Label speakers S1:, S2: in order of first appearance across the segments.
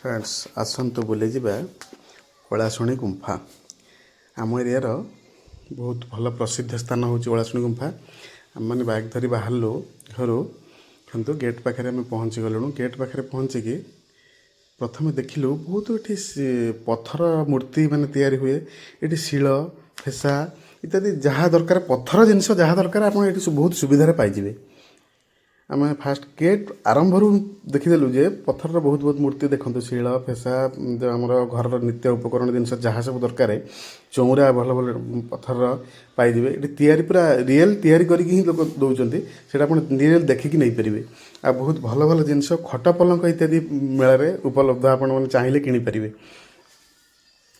S1: Friends आसतु बुली जा ओलाशुणी गुंफा आम एरियार बहुत भल प्रसिद्ध स्थान हूँ ओलाशुणी गुंफा। आम मैंने बाइक धरी बाहरलु घर किंतु गेट पाखे आम पहुँची गलुणु। गेट पाखे पहुँचिकी प्रथम देखिलु बहुत ये पत्थर मूर्ति माने तैयारी हुए। ये शील फेसा इत्यादि जहाँ दरकार पत्थर जिनस जहाँ दरकार आप बहुत सुविधार पाइबे। आम फास्ट गेट आरंभ देखीदेलु जे पत्थर बहुत बहुत मूर्ति देखते शील फेसा आमर घर नित्य उपकरण जिनस जहाँ सब दरकार चौरा भल भल पत्थर पाइबे। ये पूरा रियल तैयारी करके लोक दौरान से रियल देखिकी नहीं पारे। आ बहुत भल भल जिनस खट पलंक इत्यादि मेलार उपलब्ध आपण मैंने चाहिए किनीपारे।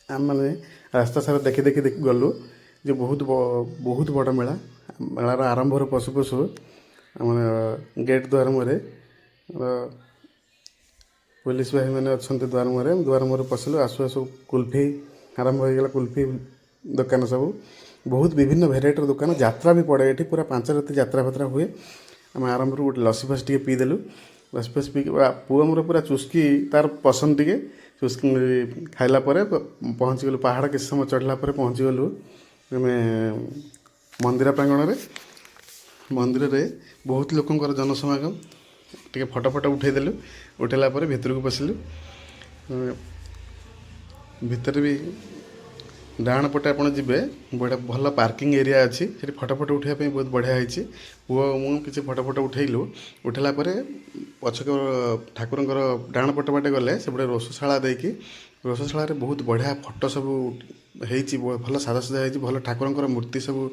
S1: आम मैंने रास्ता सारा देखी देखी देखी गलु जे बहुत बड़ मेला। मेलार आरंभ पशु पशु आम गेट द्वार मुहरे पुलिस भाई मैंने अच्छा द्वार मुहरे पशिलु। आसु आसु कुल्फी आरंभ हो गला। कुल्फी दुकान सब बहुत विभिन्न भेराइटर दुकान यात्रा भी पड़े। ये पूरा 5 राति यात्रा फात्रा हुए। आम आरंभ गोटे लसी फसी टे पीदेलु। लसी फसी पी पुआ मोर पूरा चुस्की तार पसंद टे चुस्की खाइला पहुँची गलु। पहाड़ किसी समय चढ़ला पहुँची गलु आम मंदिर प्रांगण में। मंदिर रे बहुत लोकंर जनसमागम टे फटो फटो उठेदेलु। उठेला भितर को पशिलु। भितर भी डाण पटे आप जी बड़ा भल पार्किंग एरिया अच्छी से फटो फटो उठाई बहुत बढ़िया होती। पुओ मुझे फटो फटो उठेलु। उठेला पछक ठाकुर डाण पट बाटे गले से गोटे रोषशाला देकी रोषशाला बहुत बढ़िया फटो सब होती। भल साजासजा होती। भल ठाकुर मूर्ति सब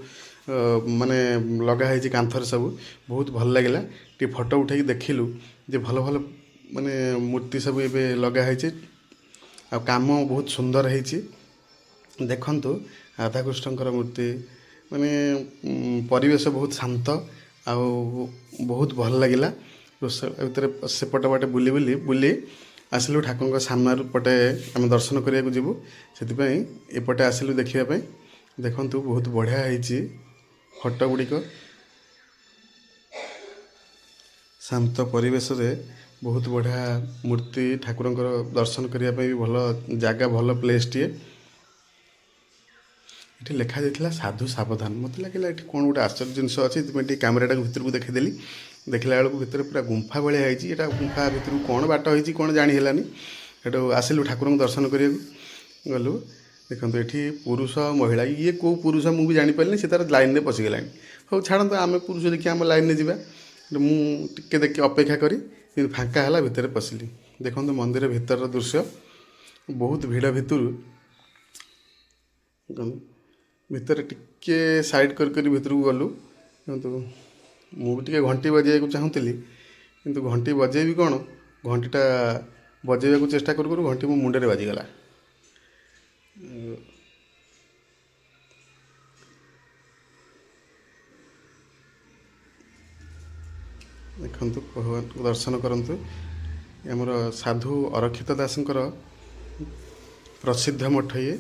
S1: माने लगाई कांथर सब बहुत भल लगे। टे फटो उठे देखिलु जे भल भल माने मूर्ति सब ये लगाई आ काम बहुत सुंदर होती। देखंतु राधाकृष्णकर मूर्ति माने परिवेश बहुत शांत आ बहुत भल लगिला। भीतर सेपट बाटे बुली बुली बुली आसिलु ठाकुर सामना पटे आम दर्शन करने जीवु। से एपटे आसिलु देखापी। देखंतु बहुत बढ़िया होती फटो गुड़िक शांत परिवेश रे बहुत बढ़िया मूर्ति ठाकुर दर्शन करने भी भल जगह भल प्लेस टे। ये लिखा जाता साधु सावधान। मत लगे ये कौन गोटे आश्चर्य जिनस अच्छी कैमेरा भितर को देखीदेली। देखला बेलू भितर पूरा गुंफा भाया होती। गुंफा भितर कौन बाट होती कौन जाहीलानी। सेठू आसिलु ठाकुर दर्शन करने गलु। देखो ये पुरुष महिला ये कौ पुरुष मुझे जापारे से तार लाइन में पशिगला। हो छाड़ो आम पुरुष देखिए आम लाइन में जावा मुझे देखिए अपेक्षा करी फाँका है भितर पशिली। देखो मंदिर भितर दृश्य बहुत भिड़ भितर भितर टिके साइड कर भितर को गलु। तो मुझे घंटी बजाइक चाहूली किंतु घंटी बजेबी कौन घंटीटा बजेबा चेष्टा करूँ घंटी मो मुंडे बाजिगला। देखंतु भगवान को दर्शन करंतु। आमर साधु अरक्षित दासंकर प्रसिद्ध मठ ये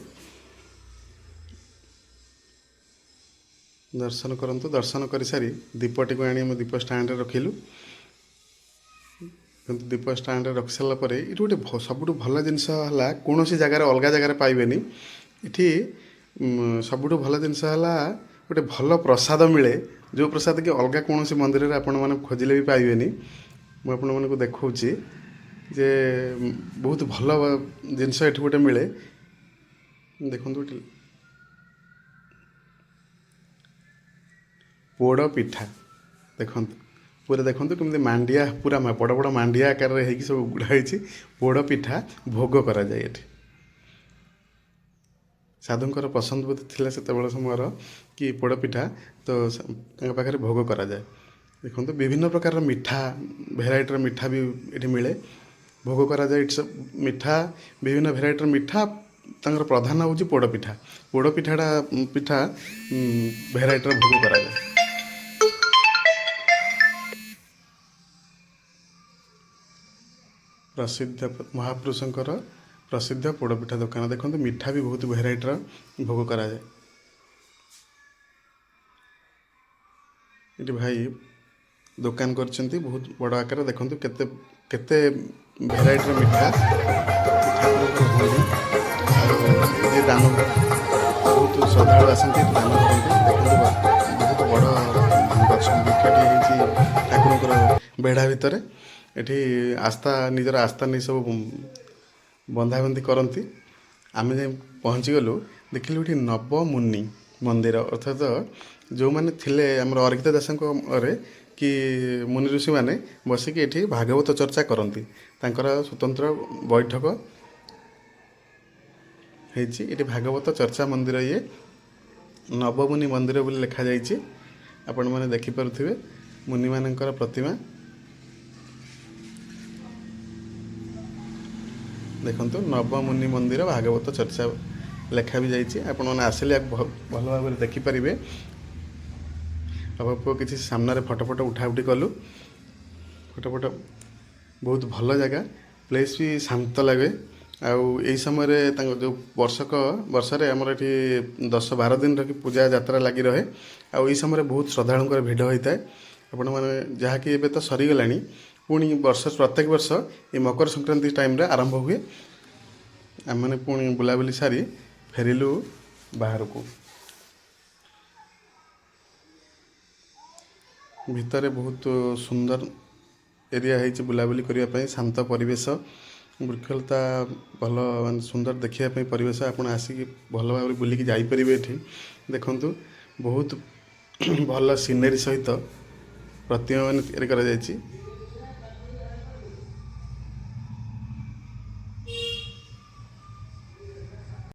S1: दर्शन करंतु। दर्शन कर सारी दीपटी को आनी दीप स्टैंड रखिलु। किंतु दीप स्टैंड रखी सारापर ये गोटे सबुठ भल जिनस है कौन जगार अलग जगार पाइबेनी। ये सबुठ भल जिनस है गोटे भल प्रसाद मिले जो प्रसाद कि अलग कौन मंदिर में आपण मैंने खोजिले भी पाइबेनी। मुझे देखा जे बहुत भल जिनस ये गोटे मिले। देखो पोड़ पिठा देखो पूरा देखो कमी मांडिया पूरा बड़ बड़ मांडिया आकार सब गुड़ाई पोड़ पिठा भोग करा जाए। ये साधुंकर पसंद बोध थिला से समय कि पोड़ पिठा तो पाखे भोग करा जाए। देखो विभिन्न प्रकार मिठा भेराइटर मिठा भी ये मिले भोग करा जाए। सब मिठा विभिन्न भेराइटर मिठा तंगर प्रधान हूँ पोड़ पिठा। पोड़ पिठाटा पिठा भेराइटर भोग करा जाए। प्रसिद्ध महापुरुषंकर प्रसिद्ध पोड़पिठा दुकान देखो मिठा भी बहुत भेराइटर भोग करा जाए। ये भाई दुकान कर बहुत बड़ आकार देखो केते ଭେରାଇଟିର ମିଠା ଠାକୁରଙ୍କର ହୁଣ୍ଡି ଆଉ ଏ ଦାନ ବହୁତ ଶ୍ରଦ୍ଧାଳୁ ଆସନ୍ତି ଦାନ କରନ୍ତି। ଦେଖନ୍ତୁ ବହୁତ ବଡ଼ ଗଛ ବୃକ୍ଷଟିଏ ହେଇଛି ଠାକୁରଙ୍କର ବେଢ଼ା ଭିତରେ। ଏଠି ଆସ୍ଥା ନିଜର ଆସ୍ଥା ନେଇ ସବୁ ବନ୍ଧାବନ୍ଧି କରନ୍ତି। ଆମେ ଯାଇ ପହଞ୍ଚିଗଲୁ, ଦେଖିଲୁ ଏଠି ନବମୁନି ମନ୍ଦିର, ଅର୍ଥାତ୍ ଯେଉଁମାନେ ଥିଲେ ଆମର ଅରକ୍ଷିତ ଦାସଙ୍କରେ କି ମୁନି ଋଷିମାନେ ବସିକି ଏଠି ଭାଗବତ ଚର୍ଚ୍ଚା କରନ୍ତି। ତାଙ୍କର ସ୍ୱତନ୍ତ୍ର ବୈଠକ ହେଇଛି। ଏଠି ଭାଗବତ ଚର୍ଚ୍ଚା ମନ୍ଦିର ଇଏ ନବମୁନି ମନ୍ଦିର ବୋଲି ଲେଖାଯାଇଛି। ଆପଣମାନେ ଦେଖିପାରୁଥିବେ ମୁନିମାନଙ୍କର ପ୍ରତିମା। ଦେଖନ୍ତୁ ନବମୁନି ମନ୍ଦିର ଭାଗବତ ଚର୍ଚ୍ଚା ଲେଖା ବି ଯାଇଛି। ଆପଣମାନେ ଆସିଲେ ଭଲ ଭାବରେ ଦେଖିପାରିବେ। ବାବା ପୁଅ କିଛି ସାମ୍ନାରେ ଫଟୋ ଉଠାଉଠି କଲୁ। ଫଟୋ ବହୁତ ଭଲ ଜାଗା, ପ୍ଲେସ୍ ବି ଶାନ୍ତ ଲାଗେ। ଆଉ ଏଇ ସମୟରେ ତାଙ୍କ ଯେଉଁ ବର୍ଷରେ ଆମର ଏଠି 10-12 ଦିନ ରଖି ପୂଜା ଯାତ୍ରା ଲାଗି ରହେ। ଆଉ ଏଇ ସମୟରେ ବହୁତ ଶ୍ରଦ୍ଧାଳୁଙ୍କର ଭିଡ଼ ହୋଇଥାଏ। ଆପଣମାନେ ଯାହାକି ଏବେ ତ ସରିଗଲାଣି, ପୁଣି ପ୍ରତ୍ୟେକ ବର୍ଷ ଏ ମକର ସଂକ୍ରାନ୍ତି ଟାଇମ୍ରେ ଆରମ୍ଭ ହୁଏ। ଆମେମାନେ ପୁଣି ବୁଲାବୁଲି ସାରି ଫେରିଲୁ ବାହାରକୁ। ଭିତରେ ବହୁତ ସୁନ୍ଦର ଏରିଆ ହେଇଛି ବୁଲାବୁଲି କରିବା ପାଇଁ, ଶାନ୍ତ ପରିବେଶ, ବୃକ୍ଷଲତା ଭଲ, ମାନେ ସୁନ୍ଦର ଦେଖିବା ପାଇଁ ପରିବେଶ। ଆପଣ ଆସିକି ଭଲ ଭାବରେ ବୁଲିକି ଯାଇପାରିବେ। ଏଠି ଦେଖନ୍ତୁ ବହୁତ ଭଲ ସିନେରୀ ସହିତ ପ୍ରତିମା ମାନେ ତିଆରି କରାଯାଇଛି।